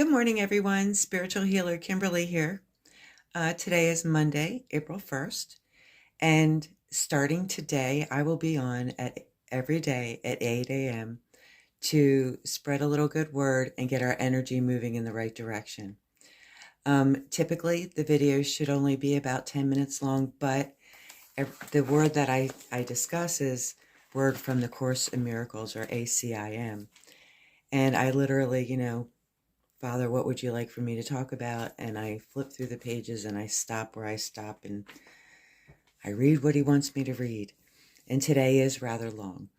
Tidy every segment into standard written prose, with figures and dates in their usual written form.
Good morning, everyone. Spiritual healer Kimberly here. Today is Monday, April 1st, and starting today, I will be on every day at 8 a.m. to spread a little good word and get our energy moving in the right direction. Typically, the videos should only be about 10 minutes long, but the word that I discuss is Word from the Course in Miracles, or ACIM. And I literally, Father, what would you like for me to talk about? And I flip through the pages and I stop where I stop and I read what he wants me to read. And today is rather long,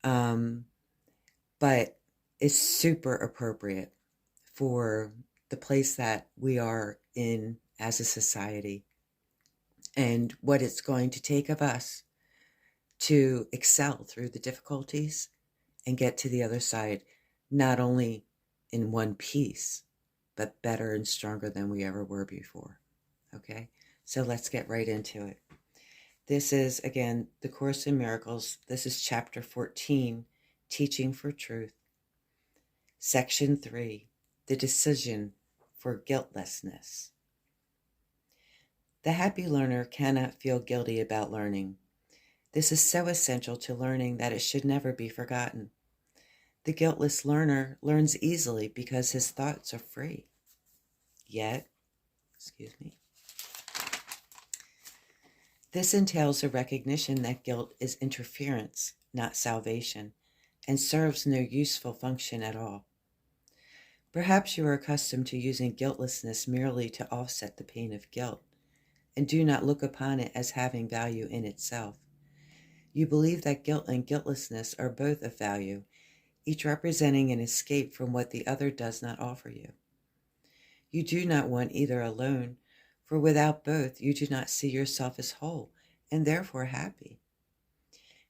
but it's super appropriate for the place that we are in as a society and what it's going to take of us to excel through the difficulties and get to the other side, not only in one piece, but better and stronger than we ever were before. Okay, so let's get right into it. This is, again, the Course in Miracles. This is Chapter 14, Teaching for Truth. Section 3, The Decision for Guiltlessness. The happy learner cannot feel guilty about learning. This is so essential to learning that it should never be forgotten. The guiltless learner learns easily because his thoughts are free. Yet, this entails a recognition that guilt is interference, not salvation, and serves no useful function at all. Perhaps you are accustomed to using guiltlessness merely to offset the pain of guilt, and do not look upon it as having value in itself. You believe that guilt and guiltlessness are both of value, each representing an escape from what the other does not offer you. You do not want either alone, for without both you do not see yourself as whole, and therefore happy.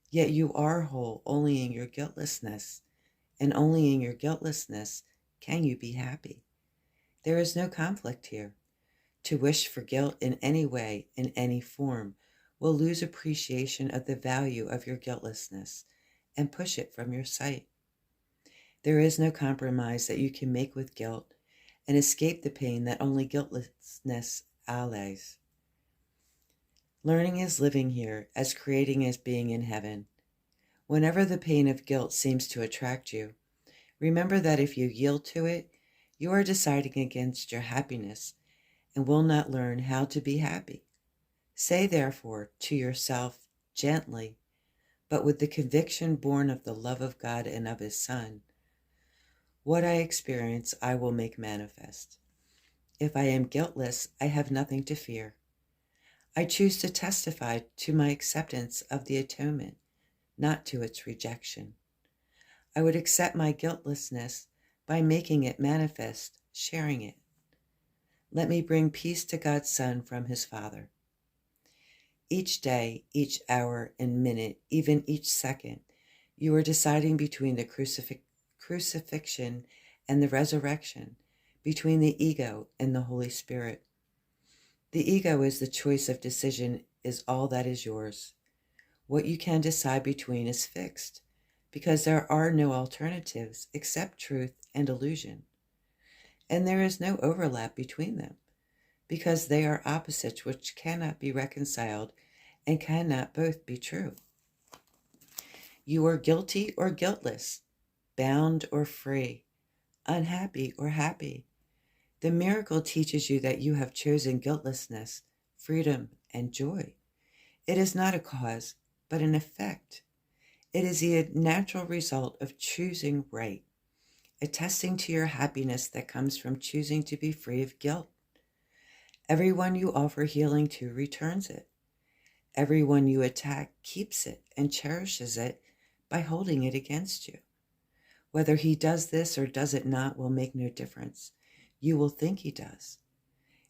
Yet you are whole only in your guiltlessness, and only in your guiltlessness can you be happy. There is no conflict here. To wish for guilt in any way, in any form, will lose appreciation of the value of your guiltlessness and push it from your sight. There is no compromise that you can make with guilt and escape the pain that only guiltlessness allays. Learning is living here, as creating is being in heaven. Whenever the pain of guilt seems to attract you, remember that if you yield to it, you are deciding against your happiness and will not learn how to be happy. Say, therefore, to yourself gently, but with the conviction born of the love of God and of His Son, what I experience, I will make manifest. If I am guiltless, I have nothing to fear. I choose to testify to my acceptance of the atonement, not to its rejection. I would accept my guiltlessness by making it manifest, sharing it. Let me bring peace to God's Son from His Father. Each day, each hour and minute, even each second, you are deciding between the crucifixion and the resurrection, between the ego and the Holy Spirit. The ego is the choice of decision, is all that is yours. What you can decide between is fixed, because there are no alternatives except truth and illusion. And there is no overlap between them, because they are opposites which cannot be reconciled and cannot both be true. You are guilty or guiltless, bound or free, unhappy or happy. The miracle teaches you that you have chosen guiltlessness, freedom, and joy. It is not a cause, but an effect. It is the natural result of choosing right, attesting to your happiness that comes from choosing to be free of guilt. Everyone you offer healing to returns it. Everyone you attack keeps it and cherishes it by holding it against you. Whether he does this or does it not will make no difference. You will think he does.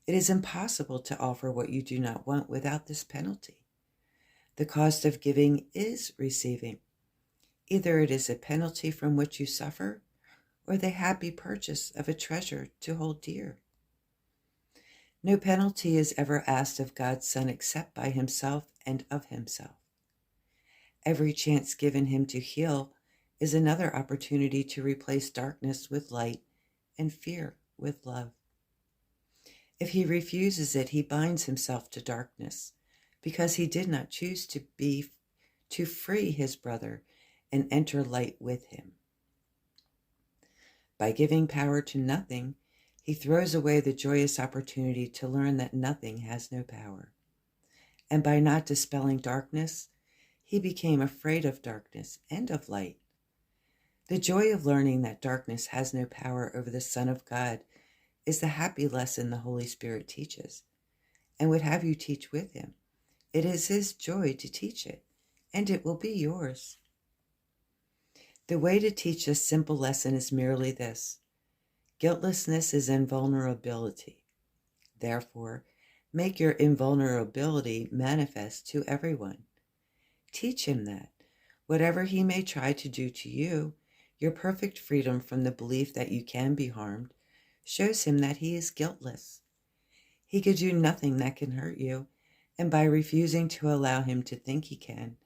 It is impossible to offer what you do not want without this penalty. The cost of giving is receiving. Either it is a penalty from which you suffer, or the happy purchase of a treasure to hold dear. No penalty is ever asked of God's Son except by Himself and of Himself. Every chance given Him to heal is another opportunity to replace darkness with light and fear with love. If he refuses it, he binds himself to darkness, because he did not choose to free his brother and enter light with him. By giving power to nothing, he throws away the joyous opportunity to learn that nothing has no power. And by not dispelling darkness, he became afraid of darkness and of light. The joy of learning that darkness has no power over the Son of God is the happy lesson the Holy Spirit teaches, and would have you teach with him. It is his joy to teach it, and it will be yours. The way to teach this simple lesson is merely this: guiltlessness is invulnerability. Therefore, make your invulnerability manifest to everyone. Teach him that, whatever he may try to do to you, your perfect freedom from the belief that you can be harmed shows him that he is guiltless. He could do nothing that can hurt you, and by refusing to allow him to think he can,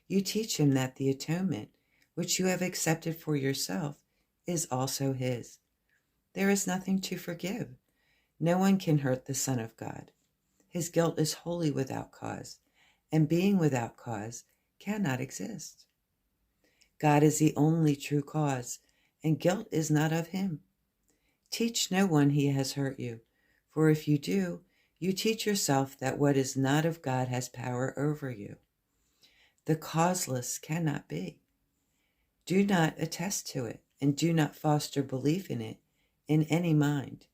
you teach him that the atonement, which you have accepted for yourself, is also his. There is nothing to forgive. No one can hurt the Son of God. His guilt is wholly without cause, and being without cause cannot exist. God is the only true cause, and guilt is not of him. Teach no one he has hurt you, for if you do, you teach yourself that what is not of God has power over you. The causeless cannot be. Do not attest to it, and do not foster belief in it in any mind.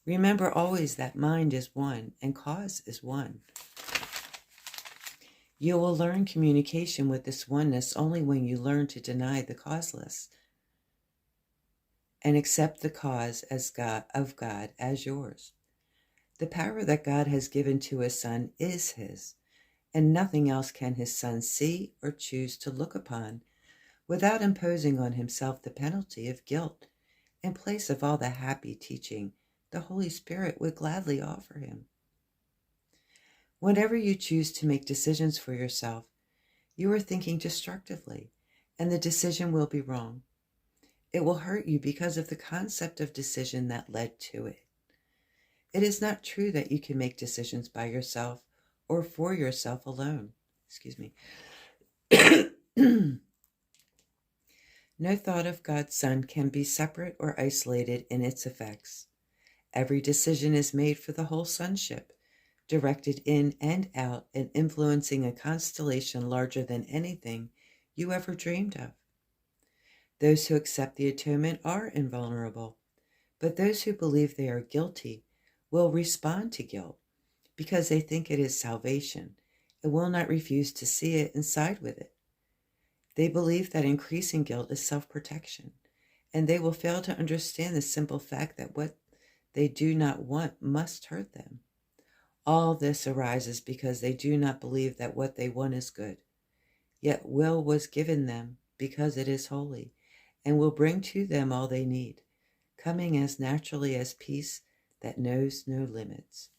Remember always that mind is one and cause is one. You will learn communication with this oneness only when you learn to deny the causeless and accept the cause as of God as yours. The power that God has given to his Son is his, and nothing else can his Son see or choose to look upon without imposing on himself the penalty of guilt in place of all the happy teaching the Holy Spirit would gladly offer him. Whenever you choose to make decisions for yourself, you are thinking destructively, and the decision will be wrong. It will hurt you because of the concept of decision that led to it. It is not true that you can make decisions by yourself or for yourself alone. No thought of God's Son can be separate or isolated in its effects. Every decision is made for the whole sonship, directed in and out and influencing a constellation larger than anything you ever dreamed of. Those who accept the atonement are invulnerable, but those who believe they are guilty will respond to guilt because they think it is salvation and will not refuse to see it and side with it. They believe that increasing guilt is self-protection, and they will fail to understand the simple fact that what they do not want must hurt them. All this arises because they do not believe that what they want is good. Yet will was given them because it is holy, and will bring to them all they need, coming as naturally as peace that knows no limits.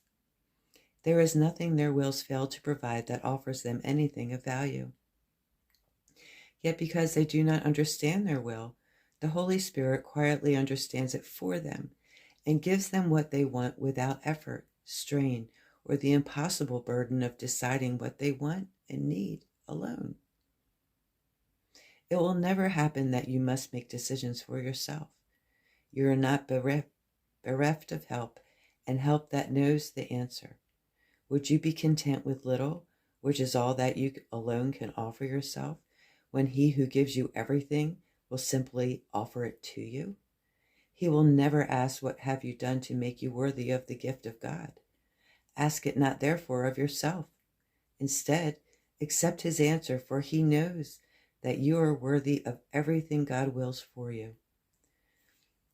There is nothing their wills fail to provide that offers them anything of value. Yet because they do not understand their will, the Holy Spirit quietly understands it for them and gives them what they want without effort, strain, or the impossible burden of deciding what they want and need alone. It will never happen that you must make decisions for yourself. You are not bereft of help, and help that knows the answer. Would you be content with little, which is all that you alone can offer yourself, when he who gives you everything will simply offer it to you? He will never ask, "What have you done to make you worthy of the gift of God?" Ask it not therefore of yourself. Instead, accept his answer, for he knows that you are worthy of everything God wills for you.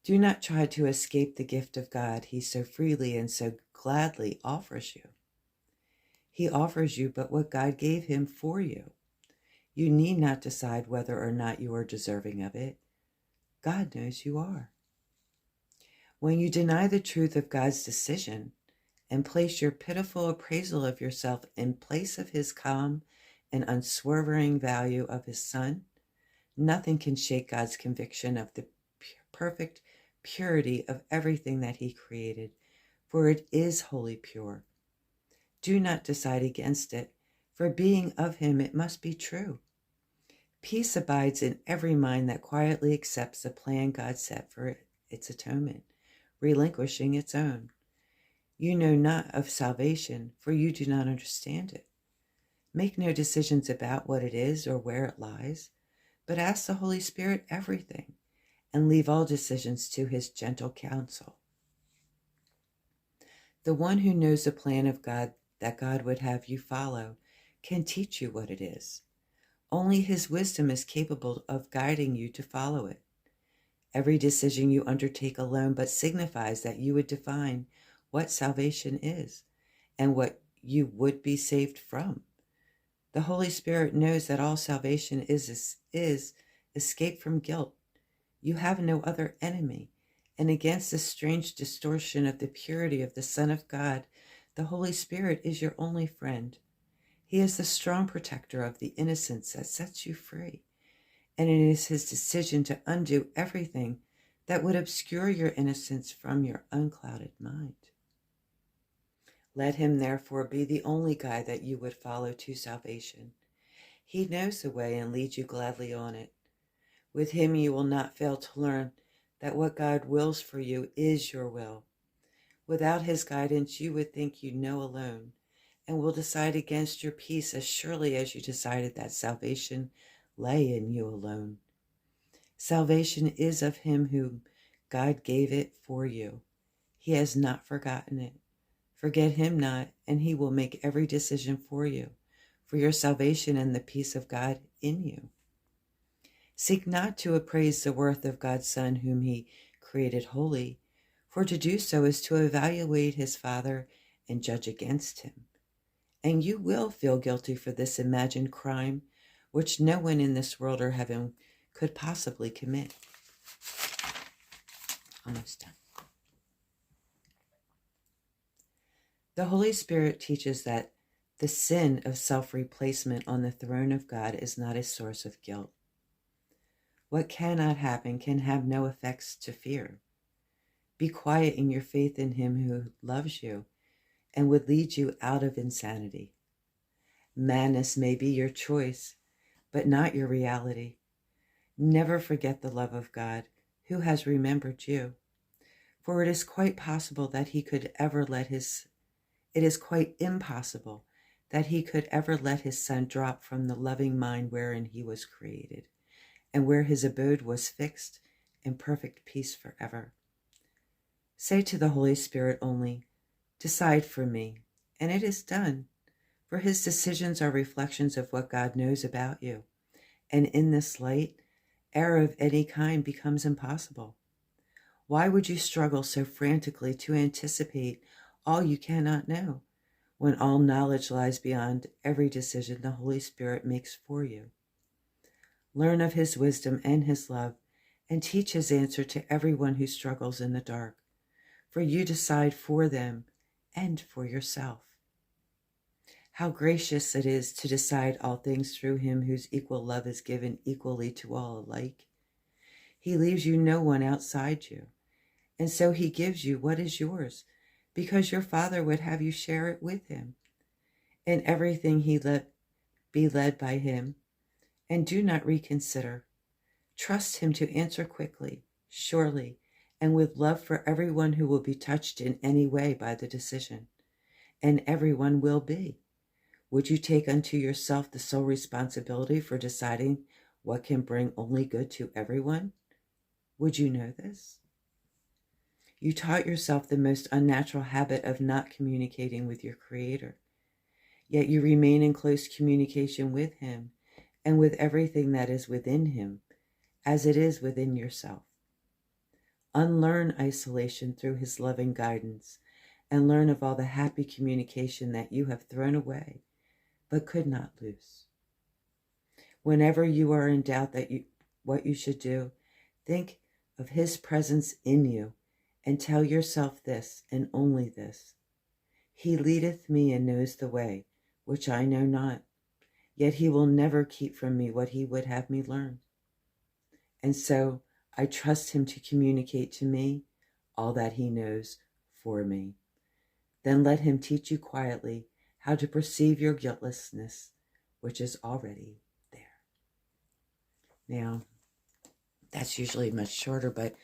Do not try to escape the gift of God he so freely and so gladly offers you. He offers you but what God gave him for you. You need not decide whether or not you are deserving of it. God knows you are. When you deny the truth of God's decision and place your pitiful appraisal of yourself in place of his calm and unswerving value of his Son, nothing can shake God's conviction of the perfect purity of everything that he created, for it is wholly pure. Do not decide against it, for being of him it must be true. Peace abides in every mind that quietly accepts the plan God set for its atonement, relinquishing its own. You know not of salvation, for you do not understand it. Make no decisions about what it is or where it lies, but ask the Holy Spirit everything, and leave all decisions to his gentle counsel. The one who knows the plan of God that God would have you follow can teach you what it is. Only his wisdom is capable of guiding you to follow it. Every decision you undertake alone but signifies that you would define what salvation is and what you would be saved from. The Holy Spirit knows that all salvation is escape from guilt. You have no other enemy, and against this strange distortion of the purity of the Son of God, the Holy Spirit is your only friend. He is the strong protector of the innocence that sets you free, and it is his decision to undo everything that would obscure your innocence from your unclouded mind. Let him therefore be the only guide that you would follow to salvation. He knows the way and leads you gladly on it. With him you will not fail to learn that what God wills for you is your will. Without his guidance, you would think you know alone, and will decide against your peace as surely as you decided that salvation lay in you alone. Salvation is of him whom God gave it for you. He has not forgotten it. Forget him not, and he will make every decision for you, for your salvation and the peace of God in you. Seek not to appraise the worth of God's Son whom he created holy, for to do so is to evaluate his Father and judge against him. And you will feel guilty for this imagined crime, which no one in this world or heaven could possibly commit. Almost done. The Holy Spirit teaches that the sin of self-replacement on the throne of God is not a source of guilt. What cannot happen can have no effects to fear. Be quiet in your faith in him who loves you and would lead you out of insanity. Madness may be your choice, but not your reality. Never forget the love of God, who has remembered you. For it is quite impossible that he could ever let his Son drop from the loving mind wherein he was created, and where his abode was fixed in perfect peace forever. Say to the Holy Spirit only, "Decide for me," and it is done, for his decisions are reflections of what God knows about you, and in this light, error of any kind becomes impossible. Why would you struggle so frantically to anticipate all you cannot know, when all knowledge lies beyond every decision the Holy Spirit makes for you? Learn of his wisdom and his love, and teach his answer to everyone who struggles in the dark, for you decide for them and for yourself. How gracious it is to decide all things through him whose equal love is given equally to all alike. He leaves you no one outside you, and so he gives you what is yours, because your Father would have you share it with him. In everything be led by him, and do not reconsider. Trust him to answer quickly, surely, and with love for everyone who will be touched in any way by the decision, and everyone will be. Would you take unto yourself the sole responsibility for deciding what can bring only good to everyone? Would you know this? You taught yourself the most unnatural habit of not communicating with your Creator, yet you remain in close communication with him and with everything that is within him, as it is within yourself. Unlearn isolation through his loving guidance, and learn of all the happy communication that you have thrown away, but could not lose. Whenever you are in doubt what you should do, think of his presence in you, and tell yourself this, and only this: He leadeth me and knows the way, which I know not, yet he will never keep from me what he would have me learn. And so I trust him to communicate to me all that he knows for me. Then let him teach you quietly how to perceive your guiltlessness, which is already there. Now, that's usually much shorter, but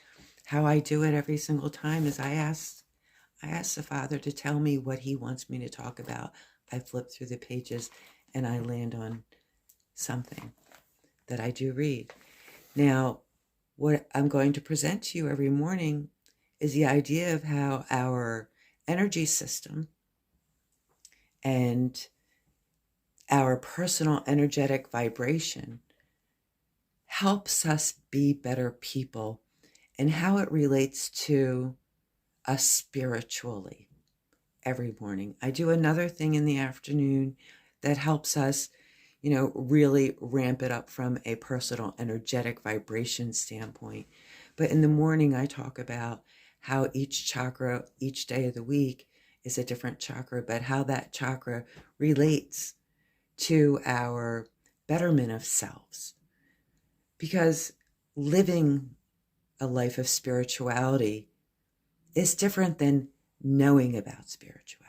how I do it every single time is I ask the Father to tell me what he wants me to talk about. I flip through the pages and I land on something that I do read. Now, what I'm going to present to you every morning is the idea of how our energy system and our personal energetic vibration helps us be better people and how it relates to us spiritually every morning. I do another thing in the afternoon that helps us, really ramp it up from a personal energetic vibration standpoint. But in the morning, I talk about how each chakra, each day of the week is a different chakra, but how that chakra relates to our betterment of selves. Because living a life of spirituality is different than knowing about spirituality.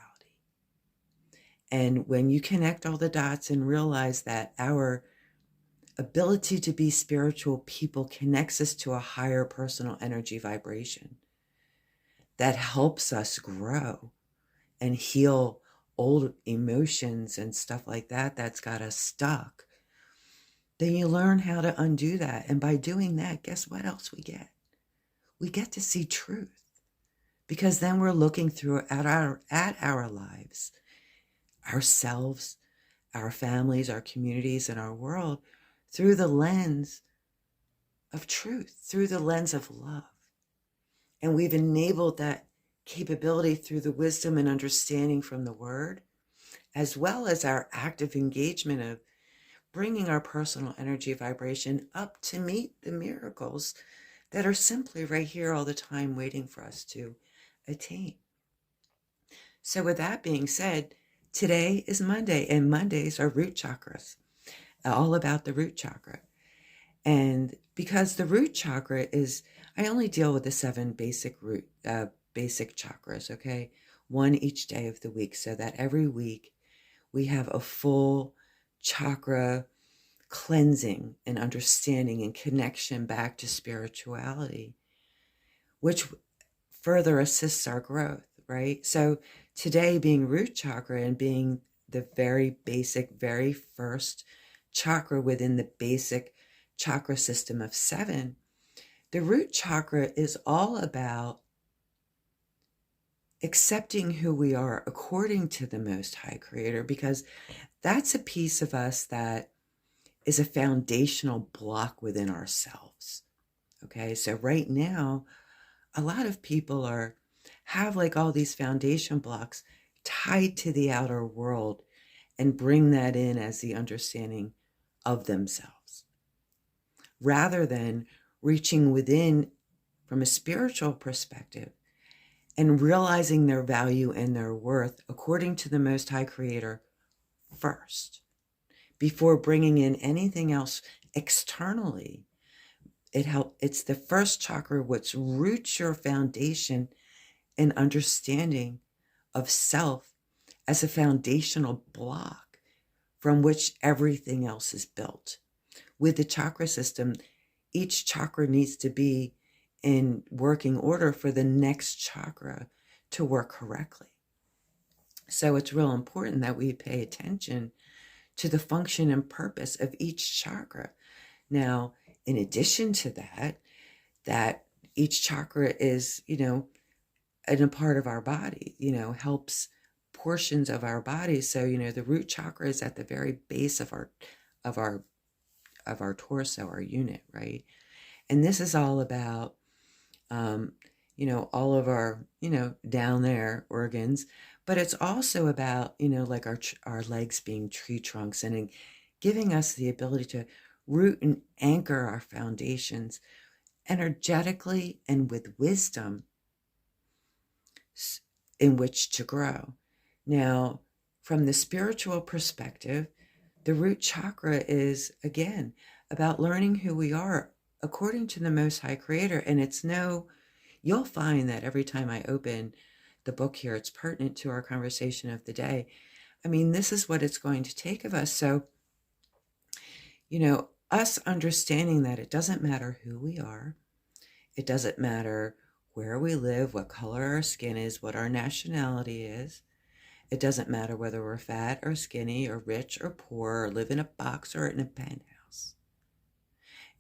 And when you connect all the dots and realize that our ability to be spiritual people connects us to a higher personal energy vibration that helps us grow and heal old emotions and stuff like that that's got us stuck, then you learn how to undo that. And by doing that, guess what else we get? We get to see truth, because then we're looking through at our lives, ourselves, our families, our communities, and our world through the lens of truth, through the lens of love. And we've enabled that capability through the wisdom and understanding from the Word, as well as our active engagement of bringing our personal energy vibration up to meet the miracles that are simply right here all the time waiting for us to attain. So with that being said, today is Monday, and Mondays are root chakras, all about the root chakra. And because the root chakra is, I only deal with the 7 basic chakras, okay? One each day of the week, so that every week we have a full chakra cleansing and understanding and connection back to spirituality, which further assists our growth, right? So today being root chakra and being the very basic, very first chakra within the basic chakra system of 7, the root chakra is all about accepting who we are according to the Most High Creator, because that's a piece of us that is a foundational block within ourselves. Okay, so right now, a lot of people have like all these foundation blocks tied to the outer world and bring that in as the understanding of themselves, rather than reaching within from a spiritual perspective and realizing their value and their worth according to the Most High Creator first, before bringing in anything else externally. It's the first chakra which roots your foundation and understanding of self as a foundational block from which everything else is built. With the chakra system, each chakra needs to be in working order for the next chakra to work correctly. So it's real important that we pay attention to the function and purpose of each chakra. Now, in addition to that each chakra is, in a part of our body, helps portions of our body. So, the root chakra is at the very base of our torso, our unit, right? And this is all about, all of our, down there organs, but it's also about, like our legs being tree trunks and giving us the ability to root and anchor our foundations energetically and with wisdom in which to grow. Now, from the spiritual perspective, the root chakra is, again, about learning who we are according to the Most High Creator. And you'll find that every time I open the book here, it's pertinent to our conversation of the day. I mean, this is what it's going to take of us. So, us understanding that it doesn't matter who we are, it doesn't matter where we live, what color our skin is, what our nationality is. It doesn't matter whether we're fat or skinny or rich or poor or live in a box or in a penthouse.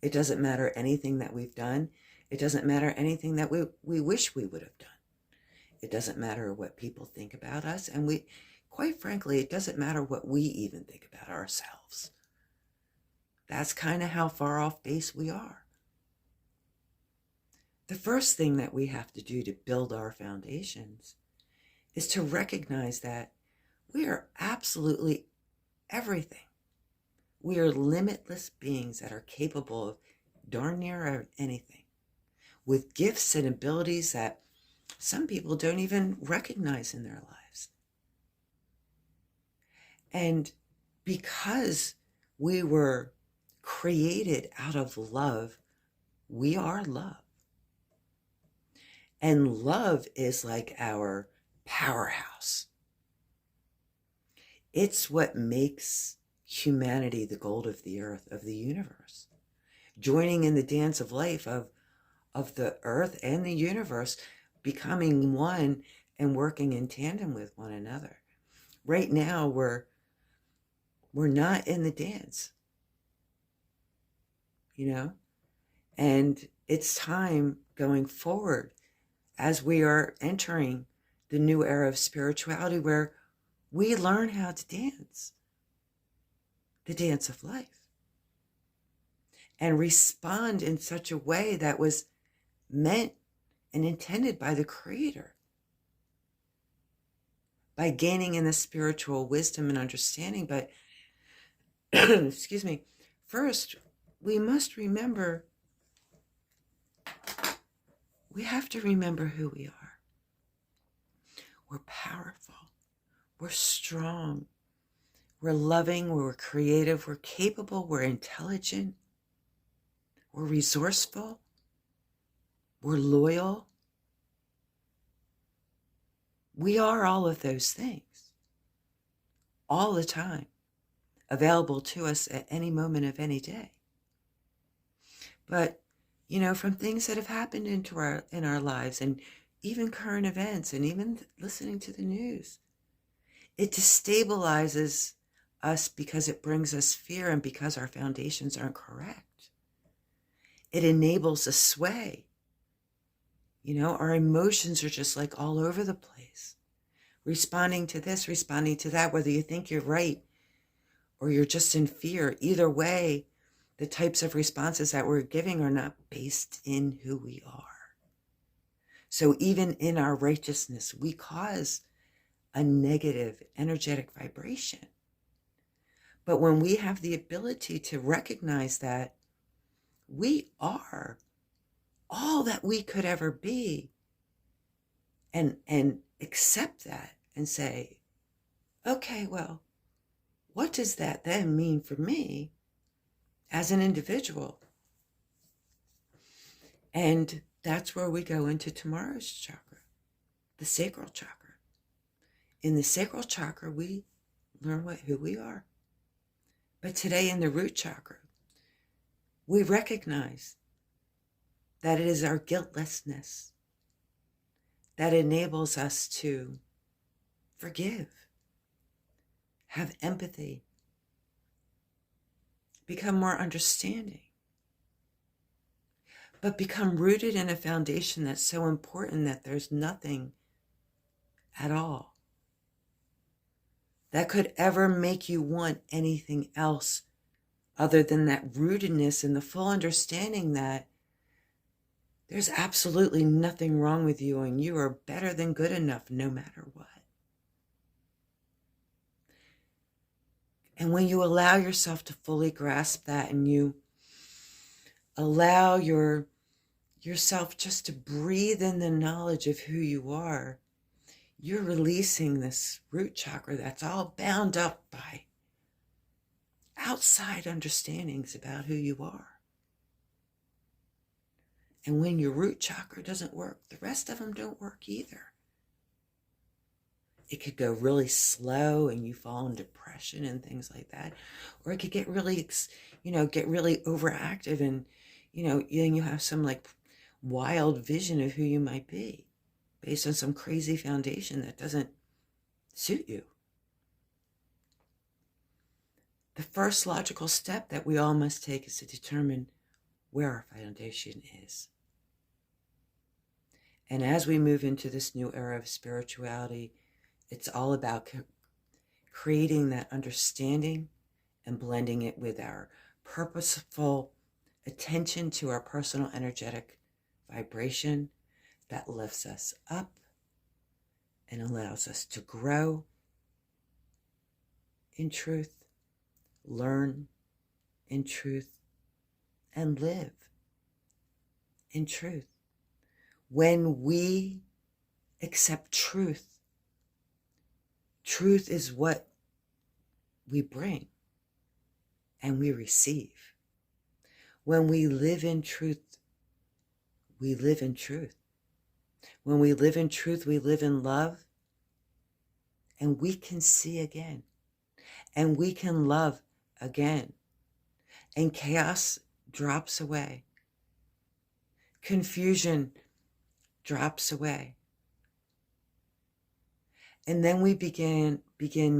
It doesn't matter anything that we've done. It doesn't matter anything that we wish we would have done. It doesn't matter what people think about us. And quite frankly, it doesn't matter what we even think about ourselves. That's kind of how far off base we are. The first thing that we have to do to build our foundations is to recognize that we are absolutely everything. We are limitless beings that are capable of darn near anything, with gifts and abilities that some people don't even recognize in their lives. And because we were created out of love, we are love. And love is like our powerhouse. It's what makes humanity the gold of the earth, of the universe. Joining in the dance of life of the earth and the universe, becoming one and working in tandem with one another. Right now, we're not in the dance, and it's time going forward as we are entering the new era of spirituality where we learn how to dance the dance of life and respond in such a way that was meant and intended by the Creator. By gaining in the spiritual wisdom and understanding. But, excuse me, first, we must remember, we have to remember who we are. We're powerful. We're strong. We're loving. We're creative. We're capable. We're intelligent. We're resourceful. We're loyal. We are all of those things all the time, available to us at any moment of any day. But, from things that have happened in our lives, and even current events, and even listening to the news, it destabilizes us because it brings us fear and because our foundations aren't correct. It enables a sway. Our emotions are just like all over the place, responding to this, responding to that, whether you think you're right or you're just in fear. Either way, the types of responses that we're giving are not based in who we are. So even in our righteousness, we cause a negative energetic vibration. But when we have the ability to recognize that we are all that we could ever be, and accept that and say, okay, well, what does that then mean for me as an individual? And that's where we go into tomorrow's chakra, the sacral chakra. In the sacral chakra, we learn who we are. But today in the root chakra, we recognize that it is our guiltlessness that enables us to forgive, have empathy, become more understanding, but become rooted in a foundation that's so important that there's nothing at all that could ever make you want anything else other than that rootedness and the full understanding that there's absolutely nothing wrong with you and you are better than good enough no matter what. And when you allow yourself to fully grasp that and you allow yourself just to breathe in the knowledge of who you are, you're releasing this root chakra that's all bound up by outside understandings about who you are. And when your root chakra doesn't work, the rest of them don't work either. It could go really slow and you fall in depression and things like that. Or it could get really, get really overactive and, then you have some like wild vision of who you might be based on some crazy foundation that doesn't suit you. The first logical step that we all must take is to determine where our foundation is. And as we move into this new era of spirituality, it's all about creating that understanding and blending it with our purposeful attention to our personal energetic vibration that lifts us up and allows us to grow in truth, learn in truth, and live in truth. When we accept truth, truth is what we bring and we receive. When we live in truth, we live in truth. When we live in truth, we live in love, and we can see again, and we can love again, and chaos drops away. Confusion drops away. And then we begin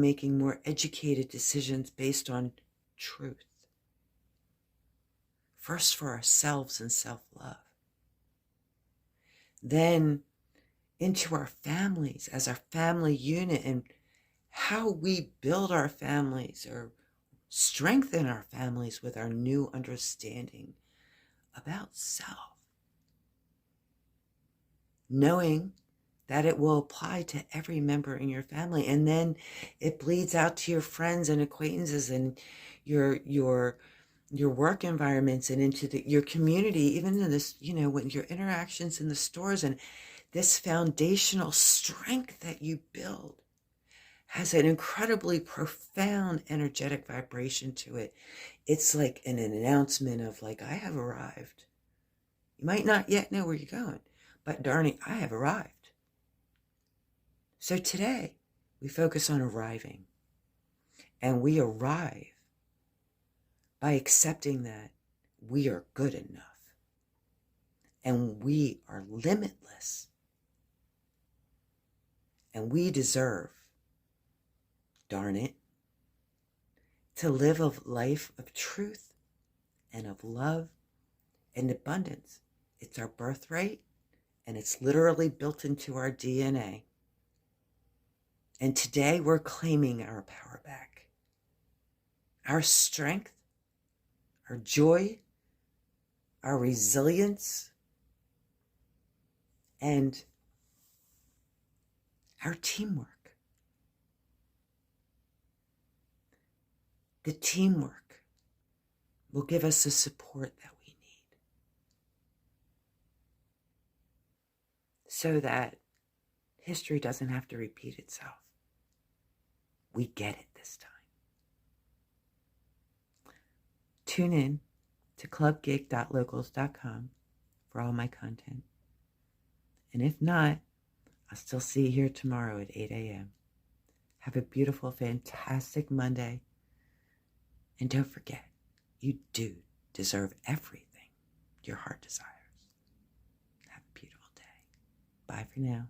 making more educated decisions based on truth. First for ourselves and self-love. Then into our families as our family unit and how we build our families or strengthen our families with our new understanding about self. Knowing that it will apply to every member in your family, and then it bleeds out to your friends and acquaintances and your work environments and into your community, even in this, when your interactions in the stores. And this foundational strength that you build has an incredibly profound energetic vibration to it. It's like an announcement of like, I have arrived. You might not yet know where you're going, but darling, I have arrived. So today we focus on arriving, and we arrive by accepting that we are good enough and we are limitless and we deserve, darn it, to live a life of truth and of love and abundance. It's our birthright, and it's literally built into our DNA. And today we're claiming our power back, our strength, our joy, our resilience, and our teamwork. The teamwork will give us the support that we need so that history doesn't have to repeat itself. We get it this time. Tune in to clubgig.locals.com for all my content. And if not, I'll still see you here tomorrow at 8 a.m. Have a beautiful, fantastic Monday. And don't forget, you do deserve everything your heart desires. Have a beautiful day. Bye for now.